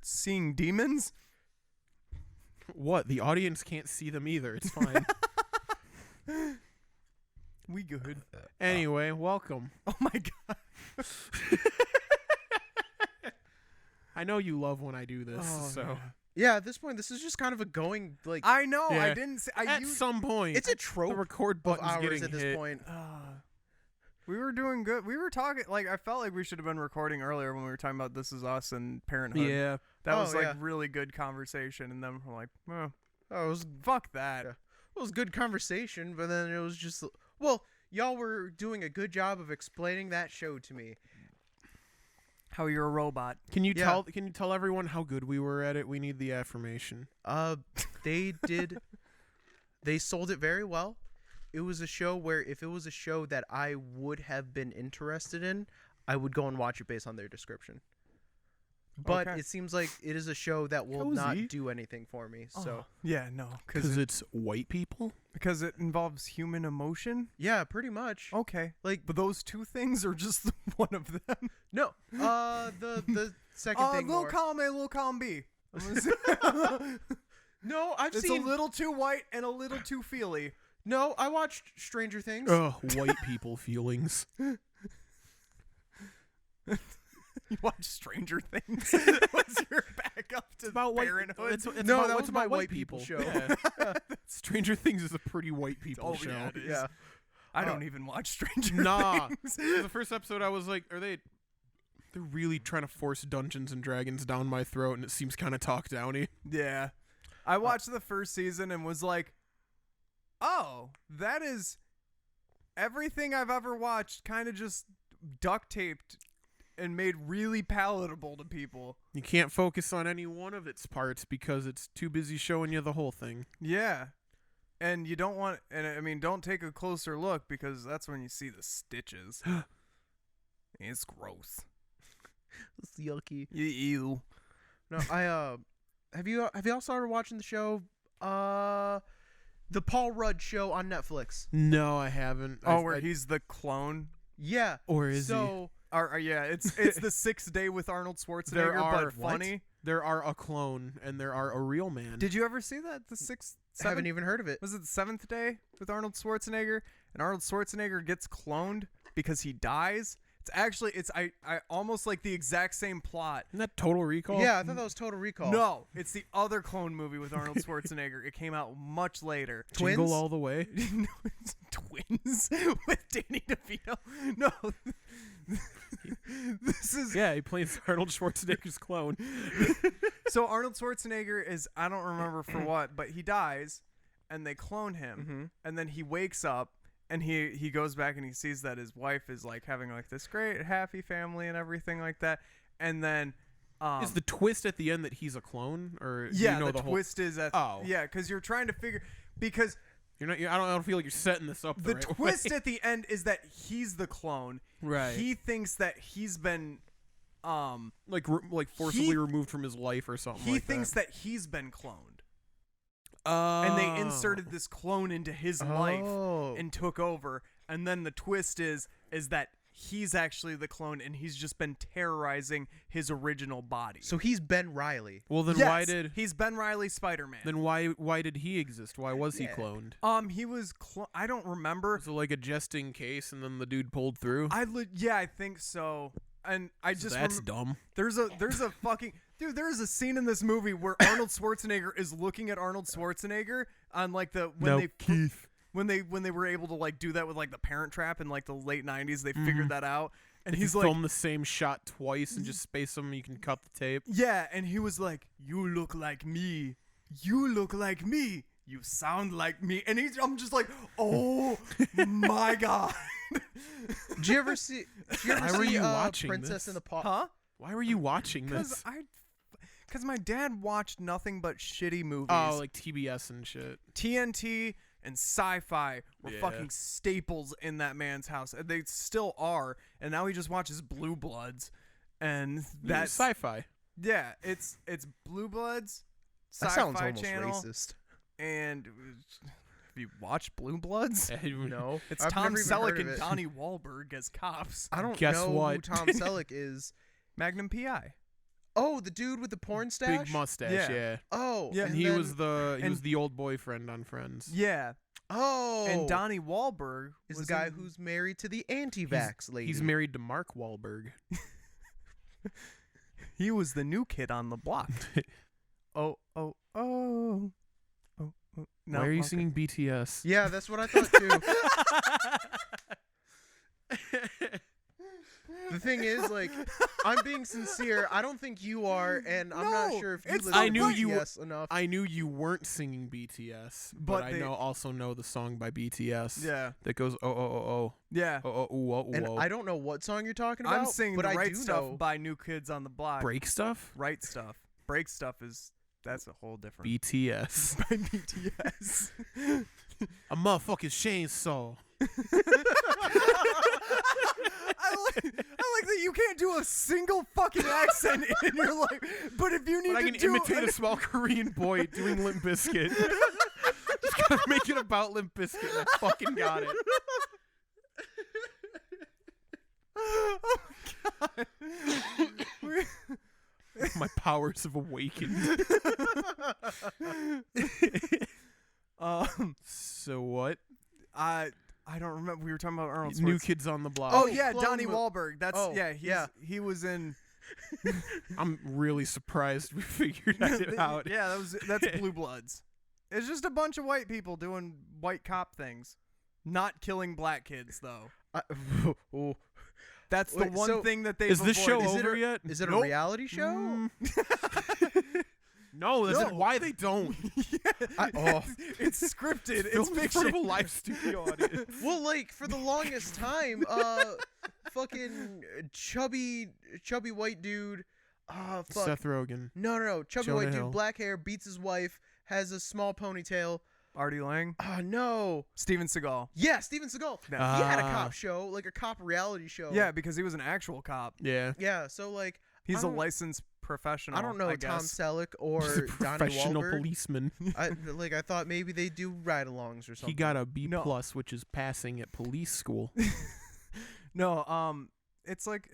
seeing demons? What? The audience can't see them either. It's fine. We good. Anyway, welcome. Oh my god. I know you love when I do this, Oh, so man. Yeah, at this point, this is just kind of a going, like, I know. Yeah. I didn't say. at some point, it's a trope the record of button's ours getting at this hit. point. We were doing good. We were talking, like, I felt like we should have been recording earlier when we were talking about This Is Us and Parenthood. Yeah. That was, like, yeah. really good conversation. And then we're like, oh, Oh, it was, fuck that. Yeah. It was good conversation, but then it was just, well, y'all were doing a good job of explaining that show to me. How you're a robot. Can you Yeah. tell everyone how good we were at it? We need the affirmation. They did, they sold it very well. It was a show where if it was a show that I would have been interested in, I would go and watch it based on their description. But Okay. it seems like it is a show that will Cozy. not do anything for me. So, Yeah, no. Because it's white people? Because it involves human emotion? yeah, pretty much. Okay. Like, But those two things are just one of them? no. The second thing little more. column A, little column B. I'm gonna say- No, I've it's seen. a little too white and a little too feely. No, I watched Stranger Things. Oh, white people feelings. You watch Stranger Things. What's your backup to Parenthood? It's No, about, that it's was my about white people show. Yeah. Stranger Things is a pretty white people Oh, show. yeah, it is. Yeah. I don't even watch Stranger Nah. Things. The first episode, I was like, they're really trying to force Dungeons and Dragons down my throat, and it seems kind of talk downy. Yeah. I watched the first season and was like, oh, that is everything I've ever watched kind of just duct taped and made really palatable to people. You can't focus on any one of its parts because it's too busy showing you the whole thing. Yeah. And you don't want, and I mean, don't take a closer look because that's when you see the stitches. It's gross. It's yucky. Ew. No, have you all started watching the show, the Paul Rudd show on Netflix? No, I haven't. Oh, where he's the clone? Yeah. Or is So, yeah, it's the 6th Day with Arnold Schwarzenegger, There are- but what? funny. There are a clone and there are a real man. Did you ever see that? The 6th, I haven't 7th? even heard of it. Was it the 7th Day with Arnold Schwarzenegger? And Arnold Schwarzenegger gets cloned because he dies. It's actually, I almost like the exact same plot. Isn't that Total Recall? Yeah, I thought that was Total Recall. No, it's the other clone movie with Arnold Schwarzenegger. It came out much later. Twins? Jingle All the Way. No, it's Twins with Danny DeVito. No. This is Yeah, he plays Arnold Schwarzenegger's clone. so Arnold Schwarzenegger is, I don't remember for what, but he dies and they clone him. Mhm. And then he wakes up and he goes back and he sees that his wife is like having like this great happy family and everything like that. And then Is the twist at the end that he's a clone, or do yeah, you know the whole? twist is at because you're trying to figure because You're not. I don't feel like you're setting this up. the right twist way. at the end is that he's the clone. Right. He thinks that he's been like forcibly removed from his life or something. he like thinks that he's been cloned. that. And they inserted this clone into his life Oh. and took over. And then the twist is that he's actually the clone and he's just been terrorizing his original body. So he's Ben Riley. Well, then Yes, why did he's Ben Reilly Spider-Man? then why did he exist? Why was he Yeah. cloned? He was I don't remember. Was it like a just in case, and then the dude pulled through? Yeah, I think so. And I So just that's dumb. There's a fucking dude. There's a scene in this movie where Arnold Schwarzenegger is looking at Arnold Schwarzenegger on like Keith. when they were able to like do that with like the Parent Trap in like the late 90s. They figured that out, and If he's you like, film the same shot twice and just space them, you can cut the tape. yeah, and he was like, "You look like me. You look like me. You sound like me." And I'm just like, "Oh my god." Did you ever see? Why were you watching Princess this? in the Paw? Huh? Why were you watching this? Because my dad watched nothing but shitty movies. Oh, like TBS and shit. TNT and Sci-Fi were Yeah. fucking staples in that man's house. And they still are. And now he just watches Blue Bloods. And that's sci-fi. yeah, it's Blue Bloods, That Sci-Fi sounds almost Channel, racist. and have you watched Blue Bloods? No, It's I've Tom never even heard Selleck of and it. Donnie Wahlberg as cops. I don't Guess know what? who Tom Selleck is. Magnum PI. Oh, the dude with the porn stash. Big mustache, Yeah. yeah. Oh, Yeah. And and he then- was the old boyfriend on Friends. Yeah. Oh, And Donnie Wahlberg is the was guy in- who's married to the anti-vax lady. He's married to Mark Wahlberg. he was the new kid on the block. oh. No, Why are you okay. singing BTS? Yeah, that's what I thought too. The thing is, like, I'm being sincere. I don't think you are, and I'm not No, sure if you it's listen I to knew you BTS enough. I knew you weren't singing BTS, But but they- I also know the song by BTS Yeah. that goes Yeah. And I don't know what song you're talking about. I'm singing but the I right do stuff know. by New Kids on the Block. break stuff. Right stuff. Break stuff that's a whole different BTS. by BTS. A motherfucking chainsaw. I like that you can't do a single fucking accent in your life, but if you need But I to can do imitate a small Korean boy doing Limp Bizkit. Just gotta make it about Limp Bizkit. And I fucking got it. Oh my god. My powers have awakened. So what? I don't remember. We were talking about Arnold New Schwarzenegger. Kids on the Block. Oh yeah, Clone Donnie Mo- Wahlberg. That's Oh, yeah. yeah. He was in. I'm really surprised we figured it out. Yeah, that's Blue Bloods. It's just a bunch of white people doing white cop things, not killing black kids though. Oh. That's the Wait, one so thing that they. Is this show Is it over a- yet? Is it a Nope. reality show? Mm. No, that's No. why they don't. It's scripted. It's Filmed in front of a fiction. live studio audience. Well, like for the longest time, fucking chubby white dude. Fuck. Seth Rogen. No, chubby Jonah white Hill. dude, black hair, beats his wife, has a small ponytail. Artie Lang, No. Steven Seagal. Yeah, Steven Seagal. Yeah. He had a Ah. cop show, like a cop reality show. Yeah, because he was an actual cop. Yeah. Yeah, so like He's I a don't- licensed professional. I don't know I Tom guess. Selleck or He's a Donnie professional Wahlberg. policeman. I thought maybe they do ride-alongs or something. He got a B No. plus, which is passing at police school. No, it's like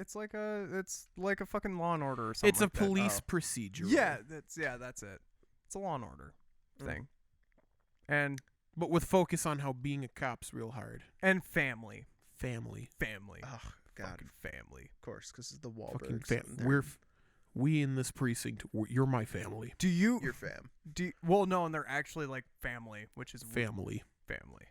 a fucking Law and Order or something. It's a like that. police procedure. Yeah, that's it. It's a Law and Order thing, and But with focus on how being a cop's real hard. family, Family. Oh God, fucking family. of course, because it's the Fucking Wahlbergs. we in this precinct, you're my family. Do you? Your fam. Well, no, and they're actually like family, which is Family. family.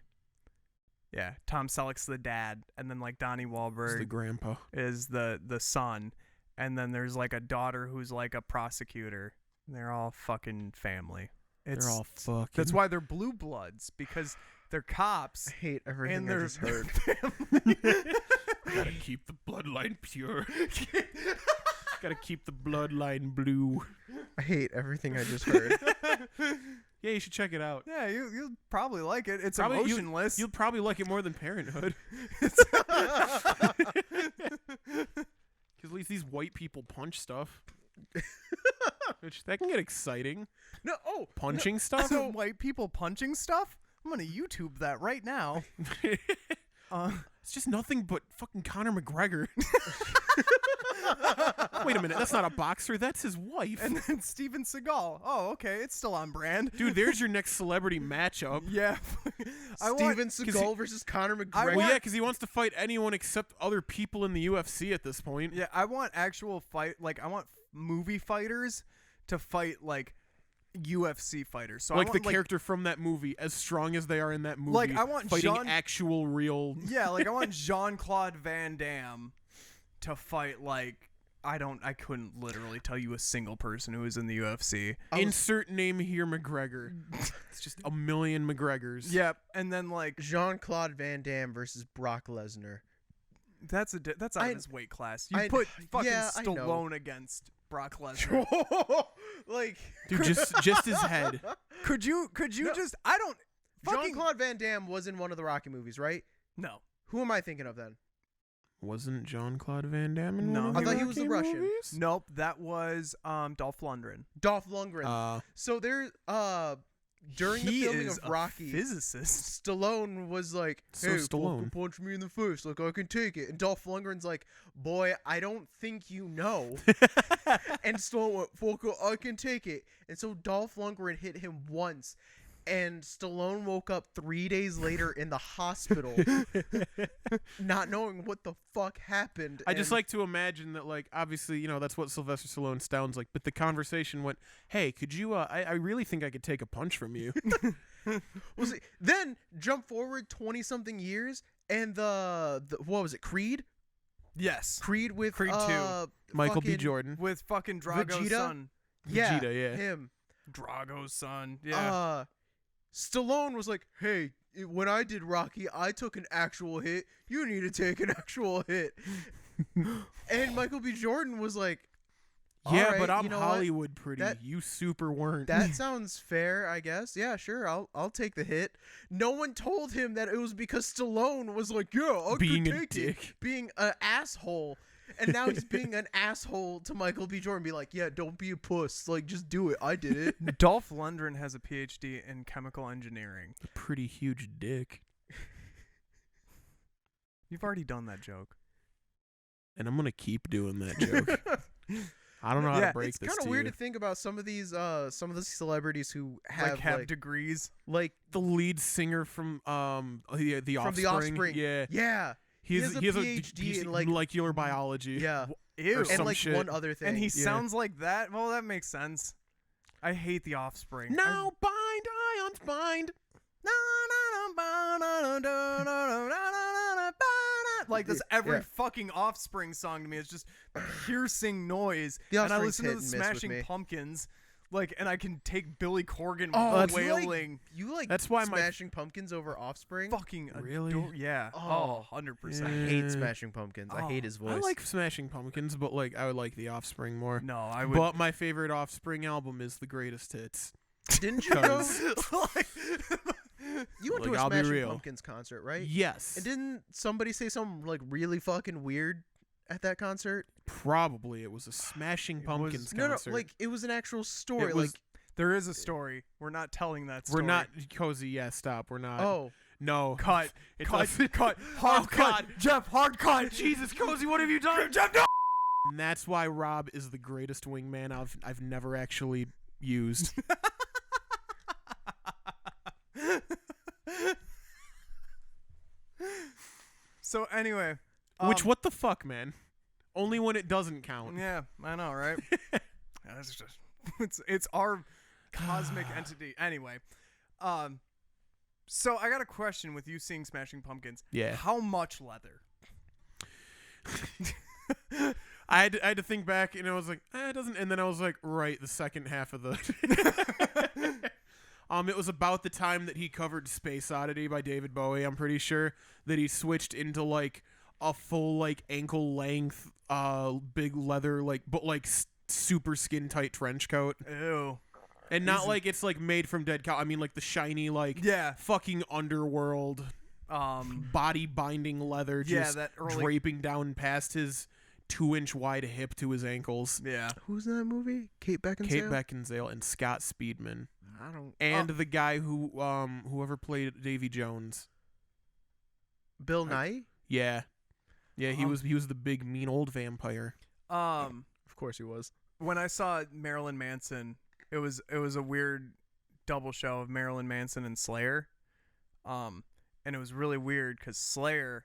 Yeah, Tom Selleck's the dad, and then like Donnie It's Wahlberg the grandpa. is the son, and then there's like a daughter who's like a prosecutor. And they're all fucking family. They're all fucking. That's why they're blue bloods, because they're cops I hate everything and I they're just heard. family. Gotta keep the bloodline pure. Gotta keep the bloodline blue. I hate everything I just heard. Yeah, you should check it out. Yeah, you'll probably like it. It's Probably emotionless. You'll probably like it more than Parenthood. Because at least these white people punch stuff. Which, that can get exciting. No, Punching stuff? Some white people punching stuff. I'm gonna YouTube that right now. It's just nothing but fucking Conor McGregor. Wait a minute, that's not a boxer, that's his wife. And then Steven Seagal. Oh, okay, it's still on brand. Dude, there's your next celebrity matchup. Yeah. Steven Seagal versus Conor McGregor. Well, yeah, because he wants to fight anyone except other people in the UFC at this point. Yeah, I want actual fight. Like, I want movie fighters to fight like UFC fighters. So Like I the want, character from that movie, as strong as they are in that movie. Like, I want fighting Jean- actual real. Yeah, like I want Jean-Claude Van Damme to fight like I couldn't literally tell you a single person who was in the UFC. Insert name here, McGregor. It's just a million McGregors. Yep, and then like Jean-Claude Van Damme versus Brock Lesnar. that's out I- of his weight class. You I- put fucking yeah, I know. Stallone against Brock Lesnar. Like Dude, just his head. Could you No. just I don't fucking Jean-Claude Van Damme was in one of the Rocky movies, right? no. Who am I thinking of then? Wasn't Jean-Claude Van Damme in No. one of I the thought he was the Rocky Russian. movies? Nope, that was Dolph Lundgren. Dolph Lundgren. So there during the He filming is of Rocky, a physicist. Stallone was like, So "Hey, Stallone. fucking punch me in the face, like I can take it." And Dolph Lundgren's like, "Boy, I don't think you know." And Stallone went, "Fucker, I can take it." And so Dolph Lundgren hit him once, and Stallone woke up 3 days later in the hospital, not knowing what the fuck happened. I just and- like to imagine that, like, obviously, you know, that's what Sylvester Stallone sounds like. But the conversation went, "Hey, could you? I really think I could take a punch from you." Well, see, then jump forward 20-something years, and the what was it, Creed? Yes. Creed with Creed 2. Michael B. fucking- Jordan, With fucking Drago's Vegeta? son. Yeah, Vegeta, yeah. him. Drago's son. Yeah. Stallone was like, "Hey, when I did Rocky, I took an actual hit. You need to take an actual hit." And Michael B. Jordan was like, yeah, "All right, but I'm you know what? Hollywood pretty. That- You super weren't. That sounds fair, I guess. Yeah, sure. I'll take the hit." No one told him that it was because Stallone was like, "Yeah, I Being could a take dick. it," being an asshole. And now he's being an asshole to Michael B. Jordan. Be like, "Yeah, don't be a puss. Like, just do it. I did it." Dolph Lundgren has a PhD in chemical engineering. a pretty huge dick, You've already done that joke. and I'm gonna keep doing that joke. I don't know how Yeah, to break It's this kind to of weird you. to think about some of these celebrities who have Have degrees. like The lead singer from the from Offspring. The Offspring. Yeah, Yeah. He has a PhD in, like- molecular biology. Yeah. Ew. And some like shit. one other thing. And he Yeah. sounds like that? Well, that makes sense. I hate the Offspring. Now bind, ions bind. Like this every Yeah. fucking Offspring song to me. It's just piercing noise. The And I Offspring's listen to hit the and miss with Smashing me. Pumpkins, like, and I can take Billy Corgan that's wailing. You like That's why my- Smashing Pumpkins over Offspring? Fucking Really? yeah. Oh. 100%. I hate Smashing Pumpkins. I hate his voice. I like Smashing Pumpkins, but like I would like the Offspring more. No, I would. But my favorite Offspring album is The Greatest Hits. Didn't you go? Because- You went Like, to a I'll be Smashing real. Pumpkins concert, right? Yes. And didn't somebody say something like really fucking weird at that concert? Probably it was a Smashing Pumpkins No, concert. like it was an actual story. It was- like, There is a story. We're not telling that story. we're not cozy. Yeah, stop. We're not. oh, No. Cut. It Cut. doesn't- Cut. Hard Oh, cut. God. Jeff, hard cut. Jesus, cozy, what have you done? Jeff, no. And that's why Rob is the greatest wingman I've never actually used. So anyway. Which what the fuck, man? Only when it doesn't count. Yeah, I know, right? That's just it's our cosmic entity. Anyway, so I got a question with you seeing Smashing Pumpkins. Yeah. How much leather? I had to think back, and I was like, it doesn't. And then I was like, right, the second half of the. It was about the time that he covered Space Oddity by David Bowie. I'm pretty sure that he switched into like a full like ankle length, big leather but super skin tight trench coat, Ew. and not like it's like made from dead cow. I mean like the shiny like Yeah. fucking underworld body binding leather Yeah, just that early- draping down past his 2-inch wide hip to his ankles. Yeah. who's in that movie? Kate Beckinsale. Kate Beckinsale and Scott Speedman, I don't. and the guy who whoever played Davy Jones. Bill Nye. Yeah, he was the big mean old vampire. Of course he was. When I saw Marilyn Manson, it was a weird double show of Marilyn Manson and Slayer. And it was really weird because Slayer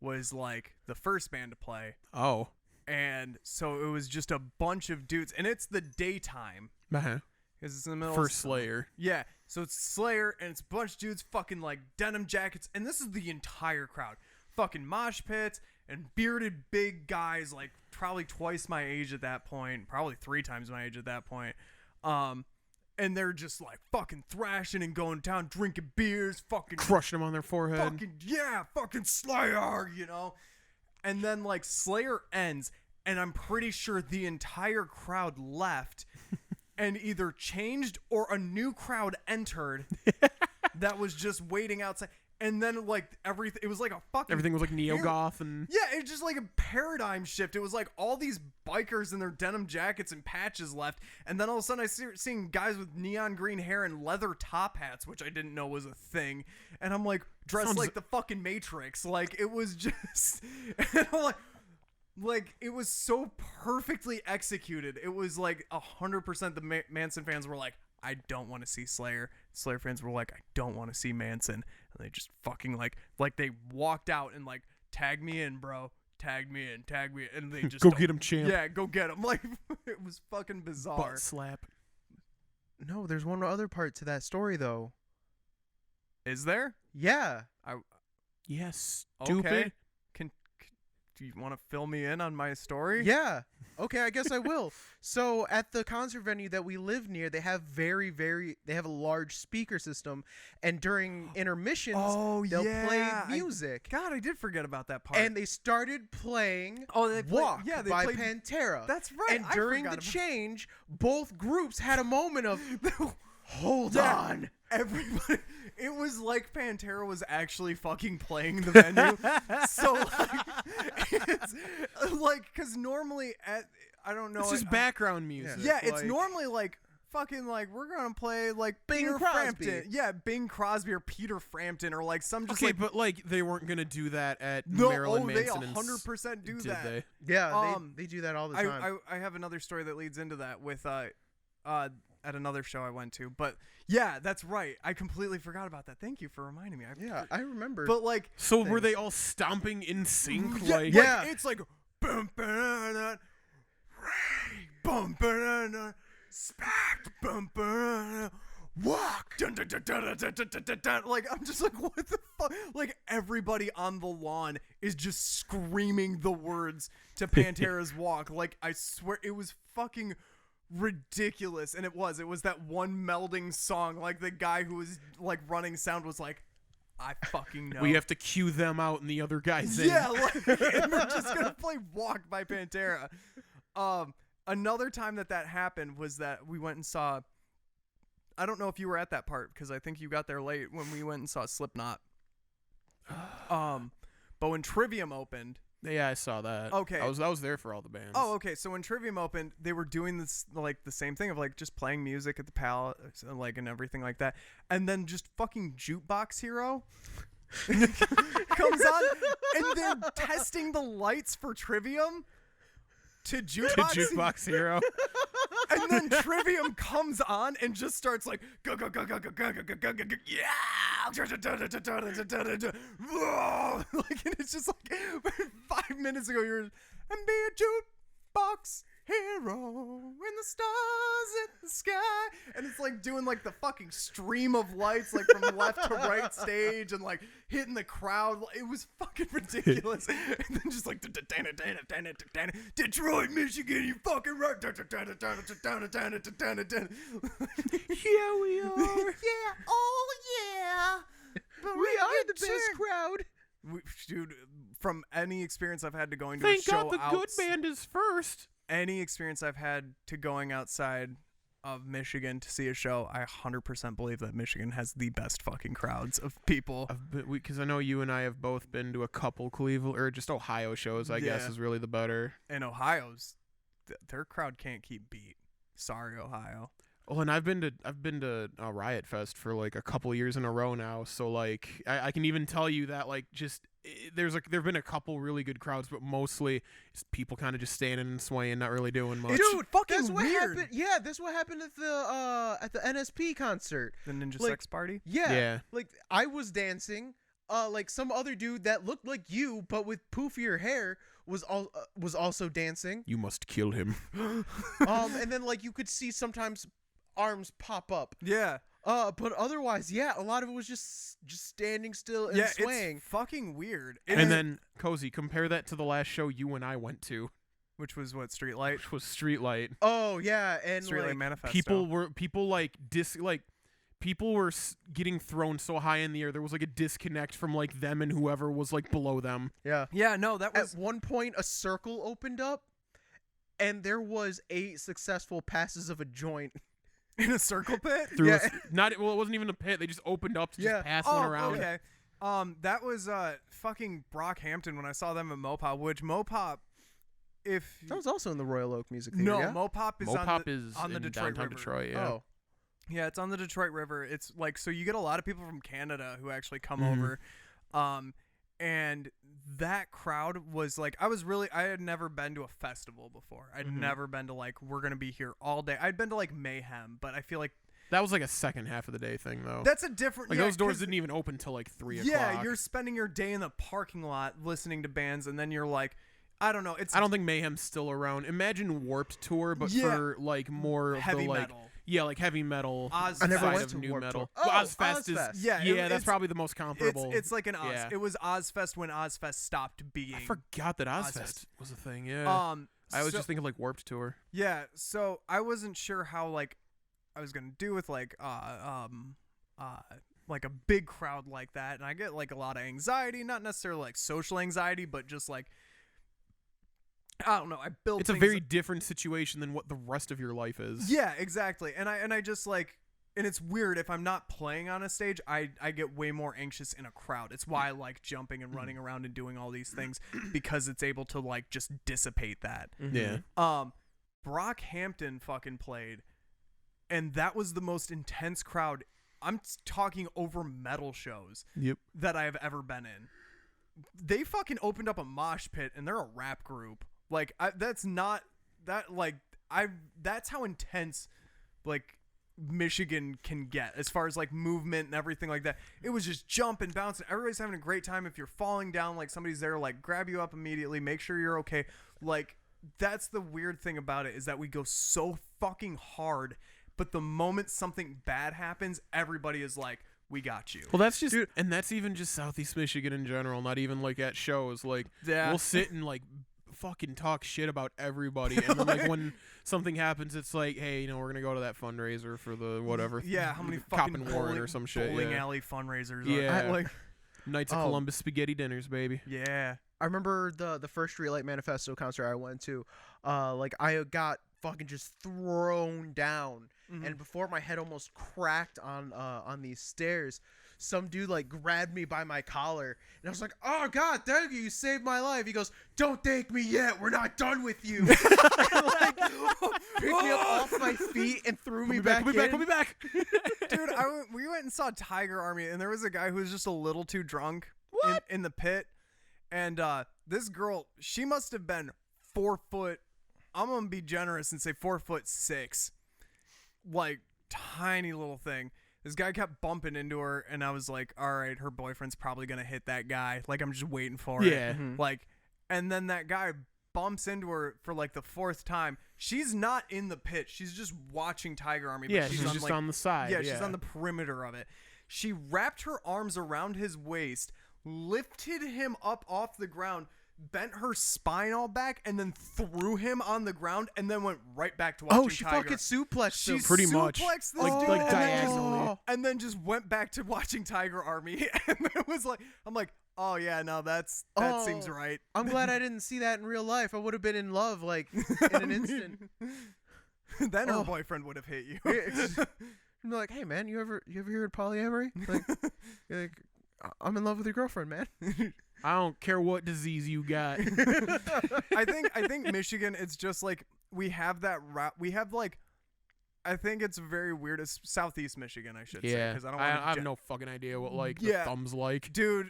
was like the first band to play. Oh, And so it was just a bunch of dudes, and it's the daytime because it's in the middle for of summer. Slayer. Yeah, so it's Slayer, and it's a bunch of dudes fucking like denim jackets, and this is the entire crowd, fucking mosh pits and bearded big guys, like probably twice my age at that point, probably 3 times my age at that point. And they're just like fucking thrashing and going down, drinking beers, fucking Crushing them on their forehead. fucking Slayer, you know? And then like Slayer ends, and I'm pretty sure the entire crowd left and either changed or a new crowd entered that was just waiting outside. and then like everything, it was like a fucking Everything was like neo-goth and... Yeah, it's just like a paradigm shift. It was like all these bikers in their denim jackets and patches left, and then all of a sudden I seeing guys with neon green hair and leather top hats, which I didn't know was a thing, and I'm like dressed like the fucking Matrix. Like it was just, and I'm like it was so perfectly executed. It was like 100%. The Manson fans were like, I don't want to see Slayer. Slayer fans were like, I don't want to see Manson. And they just fucking like they walked out and like, tag me in, bro. Tag me in. And they just go get him, champ. Yeah, go get him. Like, it was fucking bizarre. Butt slap. No, there's one other part to that story though. Is there? Yeah. Yes. Stupid. Okay. Do you want to fill me in on my story? Yeah. Okay, I guess I will. So at the concert venue that we live near, they have they have a large speaker system, and during intermissions, they'll play music. God, I did forget about that part. And they started playing they Walk they by played Pantera. That's right. And during the change, both groups had a moment of, hold on. Everybody, it was like Pantera was actually fucking playing the venue. So like, it's like, because normally I don't know. It's just background music. Yeah, it's normally like fucking like we're gonna play like Bing Peter Crosby. Frampton. Yeah, Bing Crosby or Peter Frampton or like some just Okay, like. but like they weren't gonna do that at No, Marilyn Manson. they 100% do did that. They? Yeah, they do that all the time. I have another story that leads into that with at another show I went to, but yeah, that's right. I completely forgot about that. Thank you for reminding me. I remember. But like, So were they all stomping in sync? yeah, Like, yeah. it's like bum ba bum ba smack bum ba walk dun, dun, dun, dun, dun, dun, dun, dun, dun. Like I'm just like, what the fuck? Like everybody on the lawn is just screaming the words to Pantera's Walk. Like I swear it was fucking ridiculous. And it was that one melding song. Like the guy who was like running sound was like, I fucking know. we have to cue them out and the other guys in. Yeah, like, and we're just gonna play Walk by Pantera. Another time that happened was that we went and saw, I don't know if you were at that part because I think you got there late when we went and saw Slipknot. But when Trivium opened. Yeah, I saw that. Okay. I was there for all the bands. Oh, okay. So when Trivium opened, they were doing this like the same thing of like just playing music at the Palace, like and everything like that, and then just fucking Jukebox Hero comes on, and they're testing the lights for Trivium to Jukebox Hero. And then Trivium comes on and just starts like go go go go go go go go go go yeah, like, and it's just like 5 minutes ago you're and be a jukebox hero in the stars in the sky, and it's like doing like the fucking stream of lights like from left to right stage and like hitting the crowd. It was fucking ridiculous. And then just like Detroit, Michigan, you fucking right. Here we are. Yeah, oh yeah. we are the best crowd. Dude, from any experience I've had to going to Thank a show God the good band is first. Any experience I've had to going outside of Michigan to see a show, I 100% believe that Michigan has the best fucking crowds of people. Because I know you and I have both been to a couple Cleveland or just Ohio shows. I guess is really the better. And Ohio's, their crowd can't keep beat. Sorry, Ohio. Oh, and I've been to Riot Fest for like a couple years in a row now. So like I can even tell you that like just there've been a couple really good crowds, but mostly it's people kind of just standing and swaying, not really doing much. Dude, fucking that's what weird. happened. Yeah, that's what happened at the NSP concert. The Ninja Like, Sex Party? Yeah. Like I was dancing. Like some other dude that looked like you but with poofier hair was also dancing. You must kill him. And then like you could see sometimes arms pop up. Yeah. But otherwise, yeah, a lot of it was just standing still and swaying. It's fucking weird. And then Cozy, compare that to the last show you and I went to, which was what, Streetlight? which was Streetlight. Oh yeah, and Streetlight like, Manifesto. People were getting thrown so high in the air. There was like a disconnect from like them and whoever was like below them. yeah. Yeah, no, that was At one point, a circle opened up, and there was 8 successful passes of a joint. in a circle pit. Through it wasn't even a pit. They just opened up to just pass one around. Okay. That was fucking Brockhampton when I saw them at Mopop, which Mopop, if That was also in the Royal Oak Music Theater. no, yeah? Mopop is on the in Detroit downtown River. Detroit. Yeah. Oh, Yeah, it's on the Detroit River. It's like, so you get a lot of people from Canada who actually come Mhm. over. And that crowd was like, I had never been to a festival before. I'd Mhm. never been to like, we're going to be here all day. I'd been to like Mayhem, but I feel like That was like a second half of the day thing, though. that's a different, Like yeah, those doors 'cause- didn't even open till like 3 yeah, o'clock. you're spending your day in the parking lot listening to bands, and then you're like, I don't know. It's I don't think Mayhem's still around. Imagine Warped Tour, but Yeah. for like more of heavy the like metal. yeah, like heavy metal Oz I never side went of to new Warped metal. Tour. Well, Oh, Ozfest is Ozfest. Yeah, that's it's- probably the most comparable. It's like an Oz. Yeah. It was Ozfest when Ozfest stopped being. I forgot that Ozfest Ozfest. was a thing. Yeah, I was so- just thinking like Warped Tour. Yeah, so I wasn't sure how like I was gonna do with like a big crowd like that, and I get like a lot of anxiety, not necessarily like social anxiety, but just like I don't know. I built. It's a things very different situation than what the rest of your life is. Yeah, exactly. And I just like, and it's weird if I'm not playing on a stage, I get way more anxious in a crowd. It's why I like jumping and running around and doing all these things, because it's able to like just dissipate that. Yeah. Brockhampton fucking played, and that was the most intense crowd. I'm talking over metal shows Yep. that I have ever been in. They fucking opened up a mosh pit, and they're a rap group. Like that's how intense like Michigan can get as far as like movement and everything like that. It was just jumping, bouncing. Everybody's having a great time. If you're falling down, like somebody's there, like grab you up immediately, make sure you're okay. Like that's the weird thing about it, is that we go so fucking hard, but the moment something bad happens, everybody is like, we got you. Well, that's just, and that's even just Southeast Michigan in general. Not even like at shows. Like Yeah. we'll sit and like fucking talk shit about everybody, and then like when something happens, it's like, hey, we're gonna go to that fundraiser for the whatever. Yeah, how many Cop fucking and Warren or some shit. bowling Yeah. alley fundraisers Yeah. are like Knights of Oh. Columbus spaghetti dinners, baby. yeah. I remember the first Relight Manifesto concert I went to. Like I got fucking just thrown down, and before my head almost cracked on these stairs, some dude like grabbed me by my collar, and I was like, "Oh God, thank you saved my life." He goes, "Don't thank me yet. We're not done with you." And, like, picked me up off my feet and threw me back in. Put me back. Dude, we went and saw Tiger Army, and there was a guy who was just a little too drunk in the pit. And this girl, she must have been 4 foot. I'm gonna be generous and say 4'6", like tiny little thing. This guy kept bumping into her, and I was like, all right, her boyfriend's probably gonna hit that guy. Like I'm just waiting for it. Yeah. Like, and then that guy bumps into her for like the 4th time. She's not in the pit. She's just watching Tiger Army. But Yeah, she's just like, on the side. Yeah, she's on the perimeter of it. She wrapped her arms around his waist, lifted him up off the ground, bent her spine all back, and then threw him on the ground, and then went right back to watching Oh, she Tiger. fucking suplexed him. She Pretty much. suplexed this Like- dude, like and then just- diagonally. and then just went back to watching Tiger Army. And it was like, I'm like, oh yeah, no, that seems Oh. right. I'm glad I didn't see that in real life. I would have been in love like in an instant. Then her Oh. boyfriend would have hit you. I'm like, hey man, you ever hear of polyamory? Like, you're like, I'm in love with your girlfriend, man. I don't care what disease you got. I think Michigan, it's just like we have that we have like, I think it's very weird. It's Southeast Michigan, I should say, Yeah, because I don't I want have no fucking idea what like Yeah. the thumb's like. dude.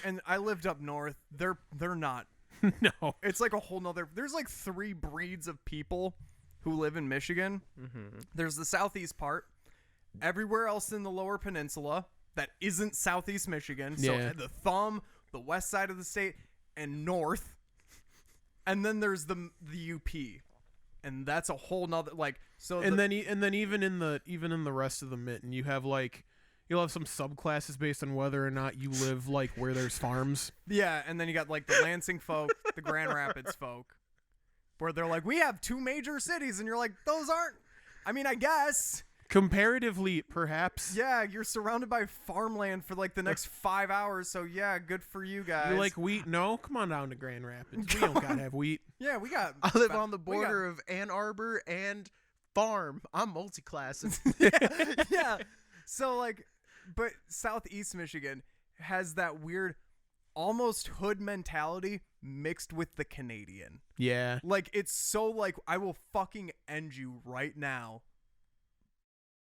And I lived up north. They're not. No. It's like a whole nother. There's like 3 breeds of people who live in Michigan. There's the southeast part. Everywhere else in the lower peninsula that isn't Southeast Michigan. So Yeah. the thumb, the west side of the state, and north. And then there's the UP. And that's a whole nother like so. And then even in the rest of the mitten, you have like you'll have some subclasses based on whether or not you live like where there's farms. yeah, and then you got like the Lansing folk, the Grand Rapids folk, where they're like, we have 2 major cities, and you're like, those aren't. I mean, I guess. Comparatively, perhaps. Yeah, you're surrounded by farmland for like the next 5 hours, so yeah, good for you guys. You like wheat? No, come on down to Grand Rapids. We don't gotta have wheat. yeah, we got. I live on the border of Ann Arbor and farm. I'm multi-class. yeah. So like, but Southeast Michigan has that weird, almost hood mentality mixed with the Canadian. Yeah. Like, it's so like, I will fucking end you right now,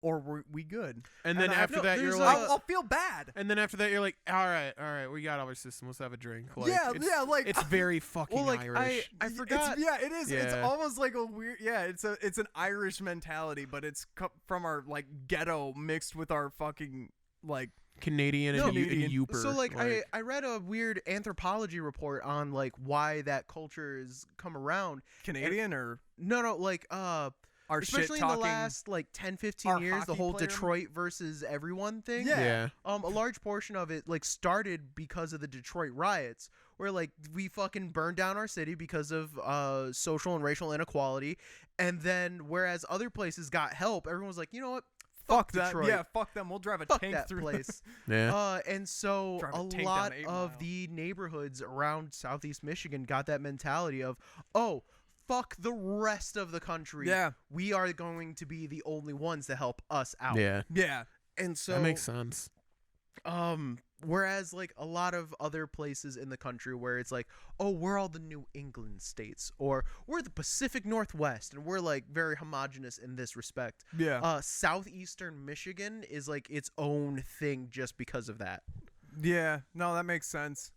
or we good. And then And after that, you're there's like, I'll feel bad. and then after that, you're like, all right, we got our system. Let's have a drink. Like, Yeah, it's, yeah, like- it's very fucking Well, like Irish. I forgot. It is. It's Yeah. almost like a weird. Yeah, it's an Irish mentality, but it's from our like ghetto mixed with our fucking like. Canadian No, and Canadian. Youper. So like I read a weird anthropology report on like why that culture has come around. Canadian or No, like our especially shit in the talking. last like 10, 15 our years, the hockey whole player? Detroit versus everyone thing. Yeah. yeah. A large portion of it like started because of the Detroit riots, where like we fucking burned down our city because of social and racial inequality, and then whereas other places got help, everyone was like, you know what, Fuck that. Detroit. Yeah, fuck them. We'll drive a fuck tank that through place. Yeah. And so Drive a a tank down lot 8 of Mile. the neighborhoods around Southeast Michigan got that mentality of, oh, fuck the rest of the country. Yeah. We are going to be the only ones to help us out. Yeah. Yeah. And so That makes sense. whereas like a lot of other places in the country where it's like, oh, we're all the New England states, or we're the Pacific Northwest, and we're like very homogenous in this respect. Yeah. Southeastern Michigan is like its own thing just because of that. Yeah. No, that makes sense.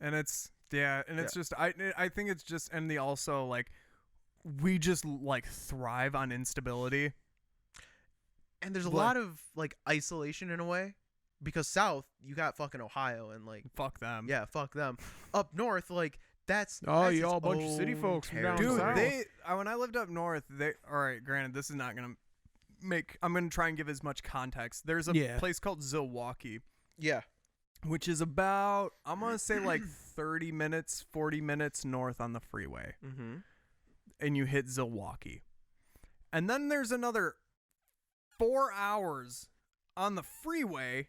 And it's it's just I think it's just, and the also like we just like thrive on instability. And there's a But- lot of like isolation in a way, because south you got fucking Ohio and like Fuck them. yeah, fuck them. Up north, like that's Oh, that's you all a its bunch of city own folks from down territory. Dude, south. they when I lived up north, all right, granted this is not going to I'm going to try and give as much context. There's a Yeah. place called Zilwaukee, Yeah. which is about, I'm going to say like 30 minutes, 40 minutes north on the freeway. Mm-hmm. And you hit Zilwaukee. And then there's another 4 hours on the freeway.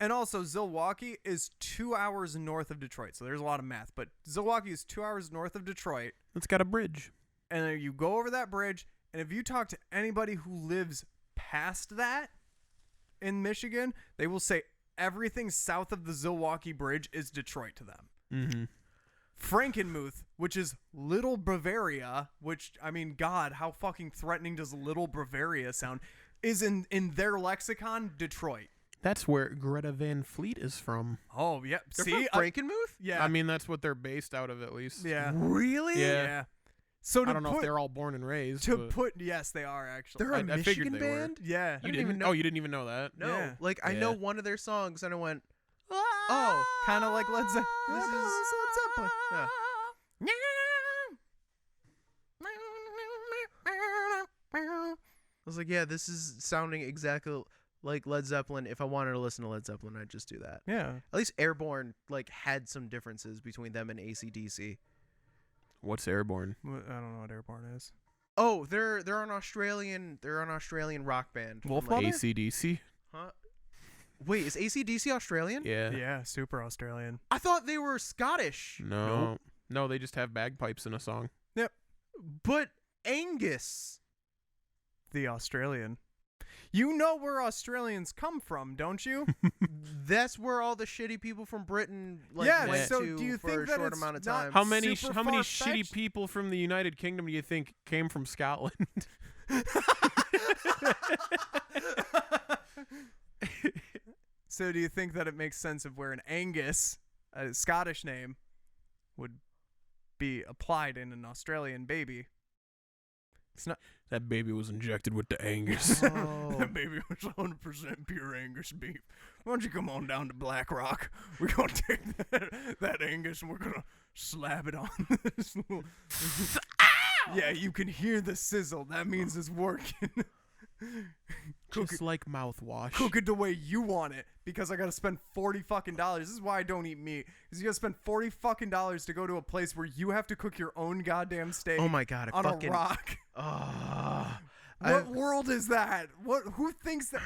And also Zilwaukee is 2 hours north of Detroit. So there's a lot of math, but Zilwaukee is 2 hours north of Detroit. It's got a bridge. And then you go over that bridge, and if you talk to anybody who lives past that in Michigan, they will say everything south of the Zilwaukee Bridge is Detroit to them. Mm-hmm. Frankenmuth, which is Little Bavaria, which, I mean, God, how fucking threatening does Little Bavaria sound, is in their lexicon, Detroit. That's where Greta Van Fleet is from. Oh, yeah. They're See? from Frankenmuth? Yeah. I mean, that's what they're based out of, at least. yeah. Really? Yeah. So to I don't know put, if they're all born and raised. to but put, yes, they are actually. They're a I figured Michigan they were. band? yeah. You didn't didn't even know- Oh, you didn't even know that? No. Yeah. Like I Yeah. know one of their songs and I went, Oh, kind of like Led Zeppelin. This is- Led Zeppelin. yeah. I was like, yeah, this is sounding exactly like Led Zeppelin. If I wanted to listen to Led Zeppelin, I'd just do that. Yeah. At least Airborne like had some differences between them and AC/DC. What's Airborne? I don't know what Airborne is. Oh, they're an Australian rock band. from, Wolf like- Mother? AC/DC? Huh? Wait, is AC/DC Australian? Yeah. Yeah, super Australian. I thought they were Scottish. No. Nope. No, they just have bagpipes in a song. But Angus. The Australian. You know where Australians come from, don't you? That's where all the shitty people from Britain like Yeah, went so to do you for think a that short it's amount of not- time. How many Super how many far-fetched? shitty people from the United Kingdom do you think came from Scotland? So do you think that it makes sense of where an Angus, a Scottish name, would be applied in an Australian baby? It's not. That baby was injected with the Angus. Oh. That baby was 100% pure Angus beef. Why don't you come on down to Black Rock? We're going to take that Angus and we're going to slap it on this little... Yeah, you can hear the sizzle. That means it's working. Cook Just like mouthwash. Cook it the way you want it, because I gotta spend $40 fucking. This is why I don't eat meat. Because you gotta spend $40 fucking to go to a place where you have to cook your own goddamn steak. Oh my god! on a rock. What world is that? Who thinks that?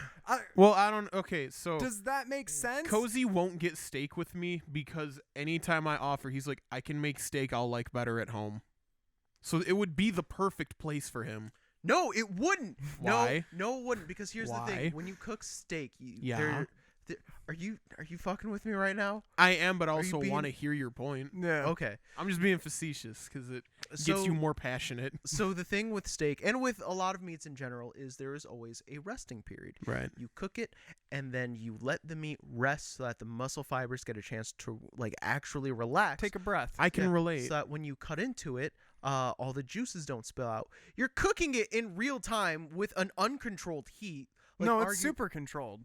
Well, I don't. Okay, so Does that make sense? Cozy won't get steak with me because anytime I offer, he's like, I can make steak I'll like better at home. So it would be the perfect place for him. No, it wouldn't. Why? No, it wouldn't. Because here's the Why? thing: when you cook steak, Yeah. Are you fucking with me right now? I am, but you also being- want to hear your point. Yeah. Okay. I'm just being facetious because it gets So- you more passionate. So the thing with steak and with a lot of meats in general is there is always a resting period. Right. You cook it and then you let the meat rest so that the muscle fibers get a chance to like actually relax. Take a breath. I can Yeah, relate. So that when you cut into it, all the juices don't spill out. You're cooking it in real time with an uncontrolled heat. Like, no, it's super controlled.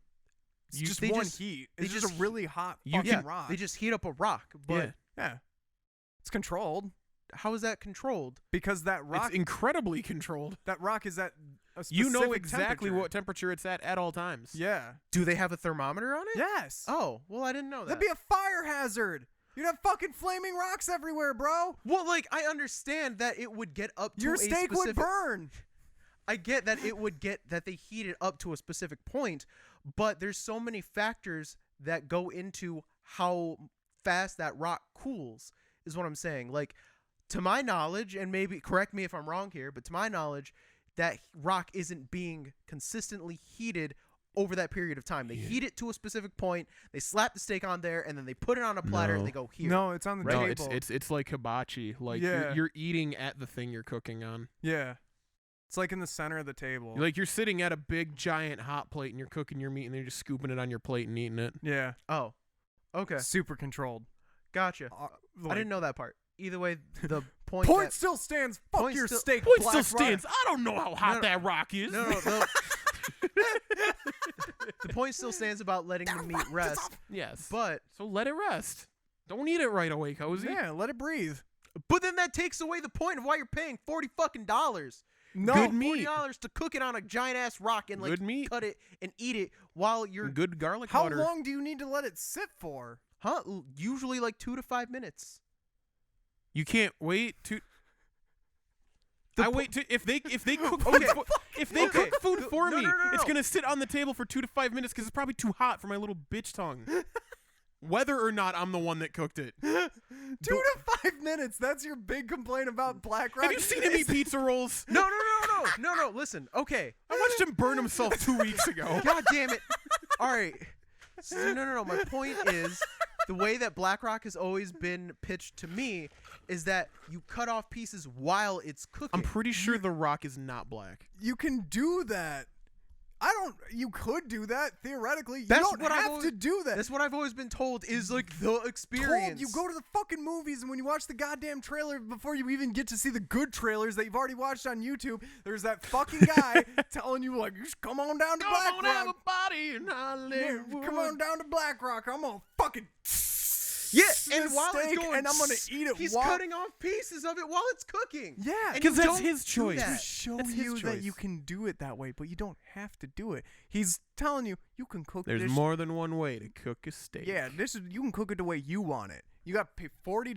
It's just they one just- heat. they It's just a just- really hot You fucking yeah, rock. they just heat up a rock. But Yeah. yeah. It's controlled how is that controlled? because that rock It's incredibly controlled. that rock is at a specific You know exactly temperature. what temperature it's at all times. Yeah. Do they have a thermometer on it? Yes. Oh, well, I didn't know that. That'd be a fire hazard. You'd have fucking flaming rocks everywhere, bro. Well, like I understand that it would get up to Your a steak specific. would burn. I get that it would get that they heat it up to a specific point, but there's so many factors that go into how fast that rock cools. Is what I'm saying. Like, to my knowledge, and maybe correct me if I'm wrong here, but to my knowledge, that rock isn't being consistently heated over that period of time. They heat it to a specific point, they slap the steak on there, and then they put it on a platter No. and they go here. No, it's on the No, table. it's like hibachi. Like Yeah. you're eating at the thing you're cooking on. Yeah. It's like in the center of the table. Like you're sitting at a big giant hot plate and you're cooking your meat and you're just scooping it on your plate and eating it. yeah. Oh, okay, Super controlled. gotcha. I didn't know that part. Either way, the point. Point that, still stands. Fuck Point your still- steak. Point Black still Rock. stands. I don't know how hot no. that rock is. no. The point still stands about letting the meat rest, Yes. but So let it rest. Don't eat it right away, Cozy. Yeah, let it breathe. then that takes away the point of why you're paying $40 No. Good meat. $40 to cook it on a giant ass rock and like Good meat. cut it and eat it while you're Good garlic How butter. long do you need to let it sit for? usually like 2 to 5 minutes. You can't wait to. I wait to if they cook Okay. food if they Okay. cook food for No, me, no, no, it's no. gonna sit on the table for 2 to 5 minutes because it's probably too hot for my little bitch tongue. Whether or not I'm the one that cooked it. 2 to 5 minutes. That's your big complaint about Black Rock. Have you seen him eat pizza rolls? No. Listen. Okay. I watched him burn himself 2 weeks ago. God damn it. All right. So, no. My point is the way that Black Rock has always been pitched to me is that you cut off pieces while it's cooking. I'm pretty sure the rock is not black. You can do that. You could do that theoretically. You That's don't what I've have always- to do that. That's what I've always been told is like the experience. You go to the fucking movies, and when you watch the goddamn trailer, before you even get to see the good trailers that you've already watched on YouTube, there's that fucking guy telling you like, "Just come on down to Black Come on, have a Rock. body and Yeah, Hollywood." come on down to Black Rock. I'm gonna fucking Yeah, this and while it's steak, going, and I'm gonna eat it. He's while cutting off pieces of it while it's cooking. Yeah, And Because you that's don't his do choice. that. to show That's his you that choice. you can do it that way, but you don't have to do it. He's telling you you can cook There's this. more than one way to cook a steak. Yeah, you can cook it the way you want it. You got to pay $40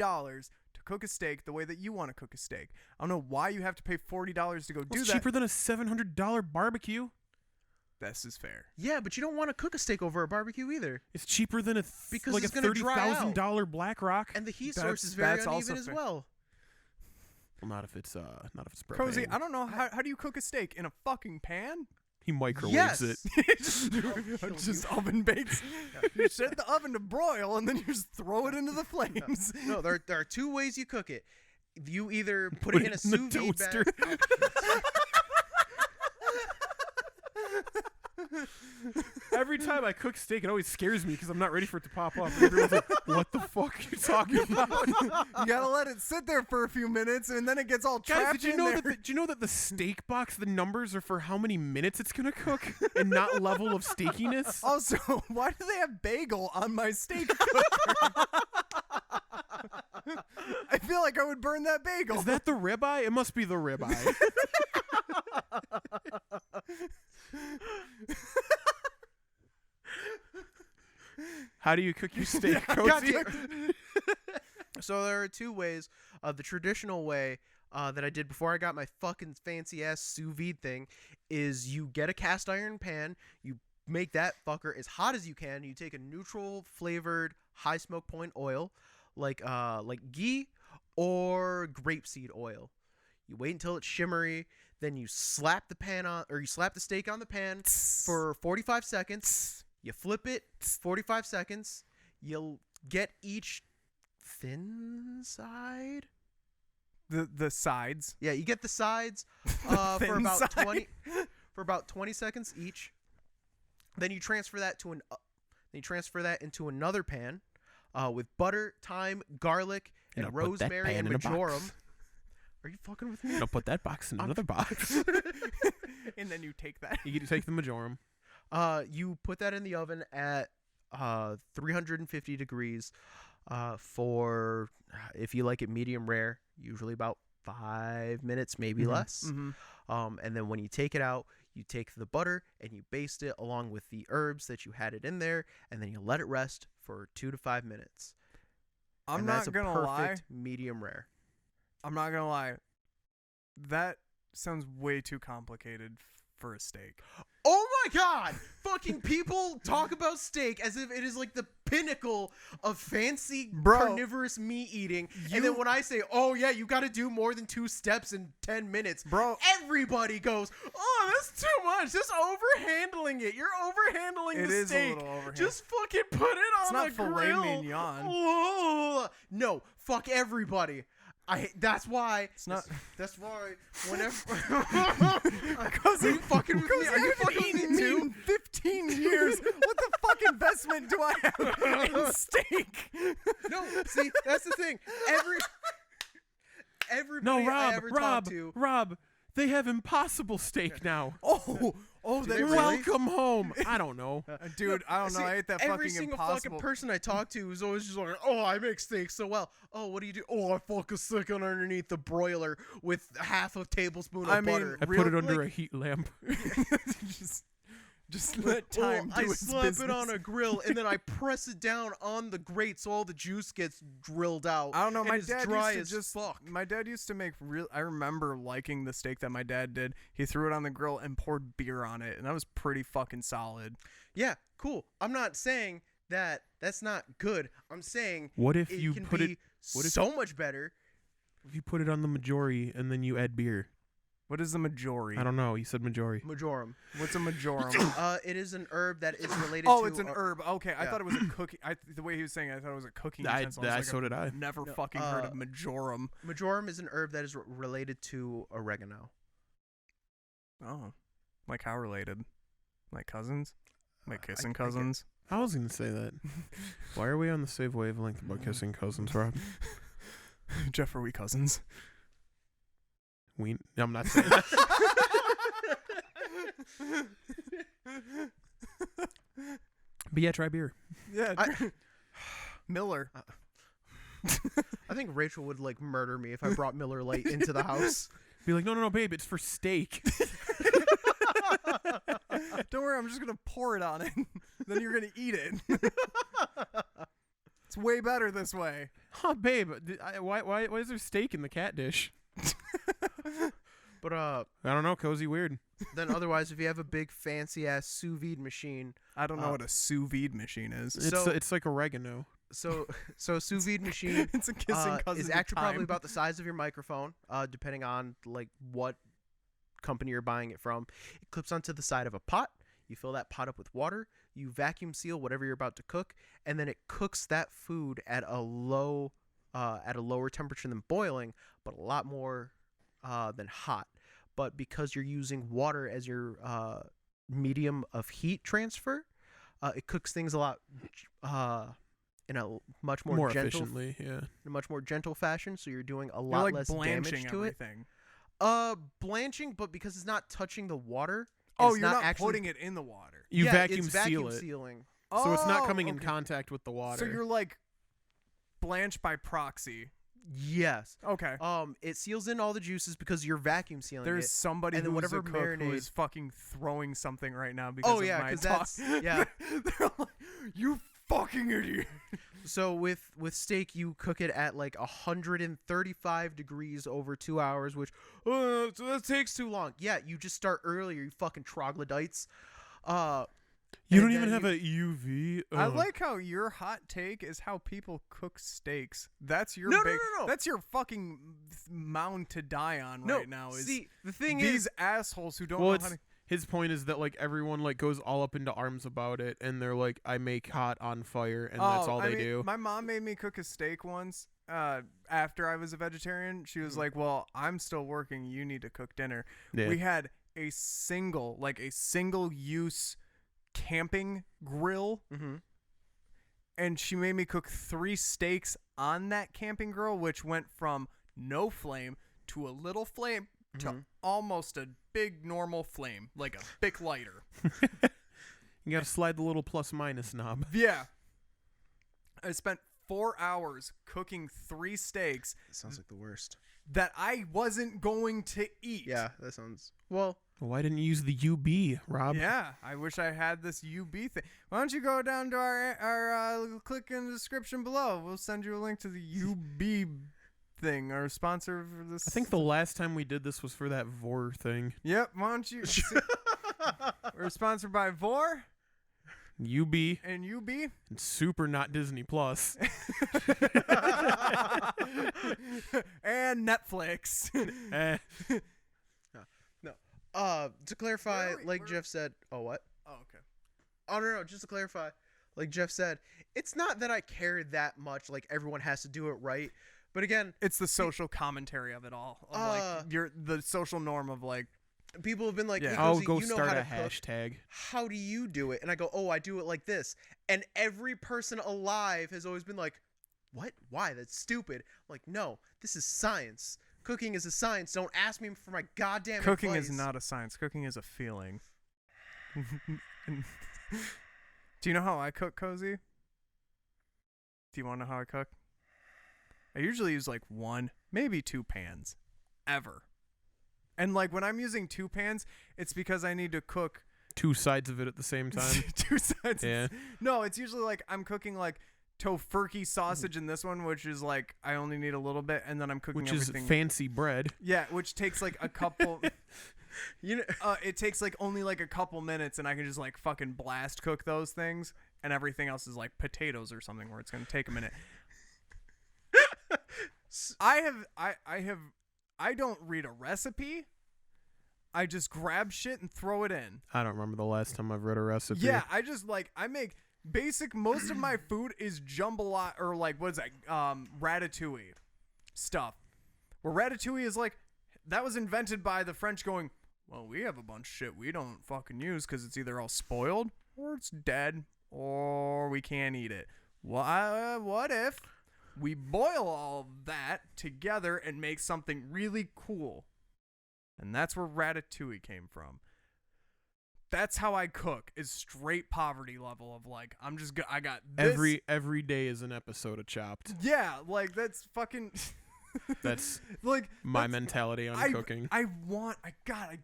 to cook a steak the way that you want to cook a steak. I don't know why you have to pay $40 to go do It's that. cheaper than a $700 barbecue. This is fair. Yeah, but you don't want to cook a steak over a barbecue either. It's cheaper than Because like it's a gonna dry out. $30,000 Black Rock. And the heat That's- source is very that's also uneven as fair. well. Well, not if it's propane. Cozy, I don't know how do you cook a steak in a fucking pan? He microwaves Yes. it. just oven bakes. You set the oven to broil and then you just throw it into the flames. No, there are 2 ways you cook it. You either put it in a the sous vide toaster. bag. Every time I cook steak, it always scares me because I'm not ready for it to pop off. And everyone's like, "What the fuck are you talking about?" You gotta let it sit there for a few minutes and then it gets all trapped Guys, did you in know there. did you know that the steak box, the numbers are for how many minutes it's gonna cook, and not level of steakiness? Also, why do they have bagel on my steak cooker? I feel like I would burn that bagel. Is that the ribeye? It must be the ribeye. How do you cook your steak, Cozy? So there are 2 ways. The traditional way that I did before I got my fucking fancy ass sous vide thing is you get a cast iron pan, you make that fucker as hot as you can. You take a neutral flavored high smoke point oil, like ghee or grapeseed oil. You wait until it's shimmery, then you slap the pan on, or you slap the steak on the pan for 45 seconds. You flip it 45 seconds. You'll get each thin side. The sides. Yeah, you get the sides for Thin about side. 20 seconds each. Then you transfer that into another pan with butter, thyme, garlic, and Now put that rosemary pan and in a box. marjoram. Are you fucking with me? Don't put that box in another box. And then you take that. You take the majorum. You put that in the oven at 350 degrees for, if you like it medium rare, usually about 5 minutes, maybe less. Mm-hmm. And then when you take it out, you take the butter and you baste it along with the herbs that you had it in there, and then you let it rest for 2 to 5 minutes. I'm And not that's a gonna perfect lie. medium rare. I'm not gonna lie. That sounds way too complicated for a steak. Oh my god! Fucking people talk about steak as if it is like the pinnacle of fancy carnivorous meat eating. And then when I say, oh yeah, you gotta do more than 2 steps in 10 minutes, Bro, everybody goes, oh, that's too much. Just overhandling it. You're overhandling it the is steak. a little overhand. Just fucking put it It's on not the filet grill. mignon. Ugh. No, fuck everybody. That's why. It's not. That's why. Whenever. Because Are you fucking with me? Are you fucking with me too? In 15 years. What the fuck investment do I have in steak? No, see, that's the thing. Everybody No, I ever talked to. Rob. They have impossible steak now. Oh, they they really? Welcome home. I don't know. Dude, I don't know. See, I ate that every fucking single impossible. fucking person I talk to is always just like, oh, I make steak so well. Oh, what do you do? Oh, I fucking stick it underneath the broiler with half a tablespoon of butter. I put it under a heat lamp. just let time do I its slap business. it on a grill and then I press it down on the grate so all the juice gets drilled out. I don't know. and My it's dad dry used to as just. fuck. My dad used to make real. I remember liking the steak that my dad did. He threw it on the grill and poured beer on it, and that was pretty fucking solid. Yeah, cool. I'm not saying that that's not good. I'm saying What if it you can put be it? What if so much better. if you put it on the majori and then you add beer? What is the majori? I don't know. You said majori. Majorum. What's a majorum? It is an herb that is related Oh, to. it's an herb. Okay, I yeah. thought it was a cooking. The way he was saying it, I thought it was a cooking utensil. I was so did I. I've never No, fucking heard of majorum. Majorum is an herb that is related to oregano. Oh, like how related? Like cousins? Like kissing I get- cousins? I was gonna say that. Why are we on the same wavelength about kissing cousins, Rob? Jeff, are we cousins? I'm not saying that. But yeah, try beer. Yeah. Miller. I think Rachel would like murder me if I brought Miller Lite into the house. Be like, no, babe, it's for steak. Don't worry, I'm just gonna pour it on it. Then you're gonna eat it. It's way better this way. Oh, babe, why is there steak in the cat dish? But I don't know, cozy weird. then otherwise, if you have a big fancy ass sous vide machine, I don't know what a sous vide machine is. It's like oregano. so sous vide machine It's a kissing cousin. is to actually probably time. about the size of your microphone, depending on like what company you're buying it from. It clips onto the side of a pot. You fill that pot up with water. You vacuum seal whatever you're about to cook, and then it cooks that food at a lower temperature than boiling, but a lot more than hot. But because you're using water as your medium of heat transfer, it cooks things a lot in a much more gentle, efficiently. Yeah. in a much more gentle fashion. So you're doing a You're lot like less blanching damage to everything. it. Blanching, but because it's not touching the water. Oh, it's you're not actually putting it in the water. You yeah, vacuum it's seal vacuum it, sealing. so it's not Oh, coming in okay. contact with the water. So you're like blanch by proxy. Yes. Okay. It seals in all the juices because you're vacuum sealing There's it. somebody and then who's whatever a cook who marinade- is fucking throwing something right now because Oh, of yeah, my 'cause talk. that's- yeah. They're like, you fucking idiot. So with steak, you cook it at like 135 degrees over 2 hours, which so that takes too long. Yeah, you just start earlier, you fucking troglodytes. You and don't even then have a UV. I like how your hot take is how people cook steaks. That's your No, no, big. no, no. That's your fucking mound to die on No, right now. Is see, the thing these is, assholes who don't Well, know it's how to. his point is that like everyone like goes all up into arms about it, and they're like, I make hot on fire, and that's all they do. My mom made me cook a steak once. After I was a vegetarian, she was like, "Well, I'm still working. You need to cook dinner." Yeah. We had a single use camping grill, and she made me cook 3 steaks on that camping grill, which went from no flame to a little flame to almost a big normal flame, like a big lighter. You gotta slide the little plus minus knob. Yeah. I spent 4 hours cooking 3 steaks. That sounds like the worst. That I wasn't going to eat. Yeah, that sounds... Well... Why didn't you use the UB, Rob? Yeah, I wish I had this UB thing. Why don't you go down to our click in the description below. We'll send you a link to the UB thing, our sponsor for this. I think the last time we did this was for that Vor thing. Yep, why don't you... We're sponsored by Vor. UB. And UB. And super not Disney Plus. And Netflix. To clarify, Where are we? like Jeff said... Oh, what? Oh, okay. Oh, no, just to clarify, like Jeff said, it's not that I care that much, like everyone has to do it right. But again... It's the social commentary of it all. Of the social norm of like... People have been like, Yeah. hey, I'll Cozy, go you know start how a to cook. hashtag. How do you do it? And I go, oh, I do it like this. And every person alive has always been like, what? Why? That's stupid. I'm like, no, this is science. Cooking is a science. Don't ask me for my goddamn Cooking advice. is not a science. Cooking is a feeling. Do you know how I cook, Cozy? Do you want to know how I cook? I usually use like 1, maybe 2 pans. Ever. And like when I'm using 2 pans, it's because I need to cook 2 sides of it at the same time. 2 sides. Yeah. No, it's usually like I'm cooking like tofurkey sausage in this one, which is like I only need a little bit, and then I'm cooking Which everything. is fancy bread. Yeah, which takes like a couple. You know, It takes like only like a couple minutes, and I can just like fucking blast cook those things, and everything else is like potatoes or something where it's gonna take a minute. I don't read a recipe. I just grab shit and throw it in. I don't remember the last time I've read a recipe. Yeah, I just like I make basic. Most of my food is jambalaya or like what is that? Ratatouille stuff. Where ratatouille is like that was invented by the French going, well, we have a bunch of shit we don't fucking use because it's either all spoiled or it's dead or we can't eat it. What if we boil all of that together and make something really cool? And that's where ratatouille came from. That's how I cook, is straight poverty level of like, I got this. Every day is an episode of Chopped. Yeah, like that's fucking... That's like my mentality on cooking. I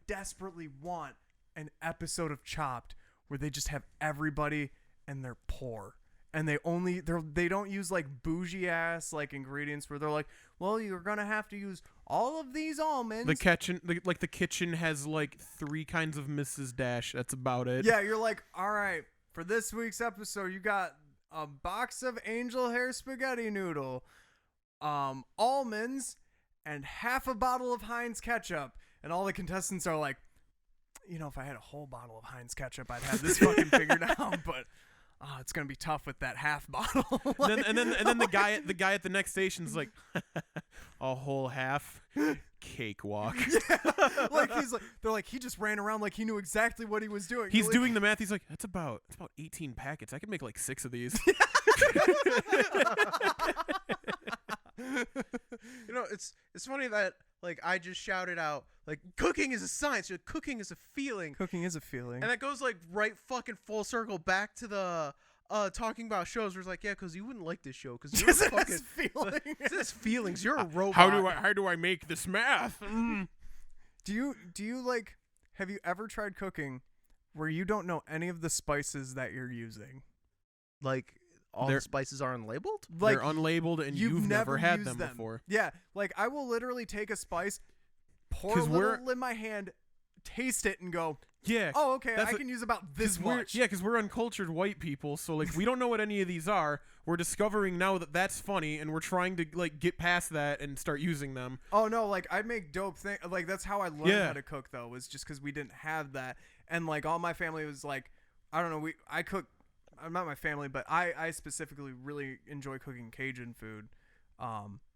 desperately want an episode of Chopped where they just have everybody and they're poor. And they don't use like bougie ass like ingredients where they're like, well, you're gonna have to use all of these almonds. The kitchen has like 3 kinds of Mrs. Dash. That's about it. Yeah, you're like, all right, for this week's episode, you got a box of angel hair spaghetti noodle, almonds, and half a bottle of Heinz ketchup. And all the contestants are like, you know, if I had a whole bottle of Heinz ketchup, I'd have this fucking figured out. But it's gonna be tough with that half bottle. and then the guy at the next station's like, a whole half cakewalk. Yeah, like they're like, he just ran around like he knew exactly what he was doing. He's doing the math. He's like, that's about 18 packets. I could make like 6 of these. You know, it's funny that like I just shouted out like cooking is a science, cooking is a feeling. Cooking is a feeling. And that goes like right fucking full circle back to the talking about shows where it's like, yeah, because you wouldn't like this show because you're Just fucking has feeling. It says feelings. You're a robot. How do I make this math? Do you like, have you ever tried cooking where you don't know any of the spices that you're using? Like all the spices are unlabeled? Like They're unlabeled and you've never had used them before. Yeah, like I will literally take a spice, pour a 'Cause little in my hand, taste it, and go, Yeah. Oh, okay. That's I what- can use about this 'cause we're, much. yeah, because we're uncultured white people, so like we don't know what any of these are. We're discovering now that that's funny, and we're trying to like get past that and start using them. Oh no, like I make dope things. Like that's how I learned Yeah. how to cook though. Was just because we didn't have that, and like all my family was like, I don't know. I cook. I'm not my family, but I specifically really enjoy cooking Cajun food.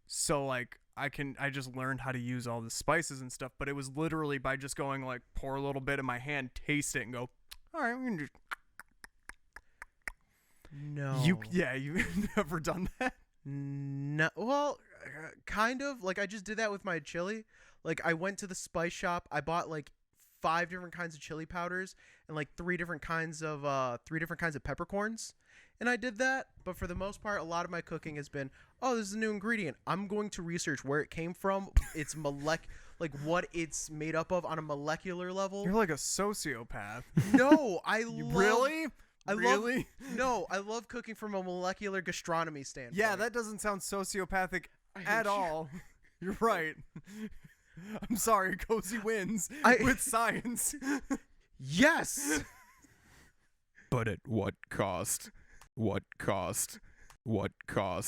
So like I just learned how to use all the spices and stuff. But it was literally by just going like pour a little bit in my hand, taste it, and go. All right, we can just. No. You've never done that. No. Well, kind of. Like I just did that with my chili. Like I went to the spice shop. I bought like 5 different kinds of chili powders and like 3 different kinds of peppercorns. And I did that, but for the most part, a lot of my cooking has been, oh, this is a new ingredient. I'm going to research where it came from, its like what it's made up of on a molecular level. You're like a sociopath. No, I love. Really? I Really? I love cooking from a molecular gastronomy standpoint. Yeah, that doesn't sound sociopathic I hate at you. all. You're right. I'm sorry, Cozy wins I- with science. Yes. But at what cost? What cost? What cost?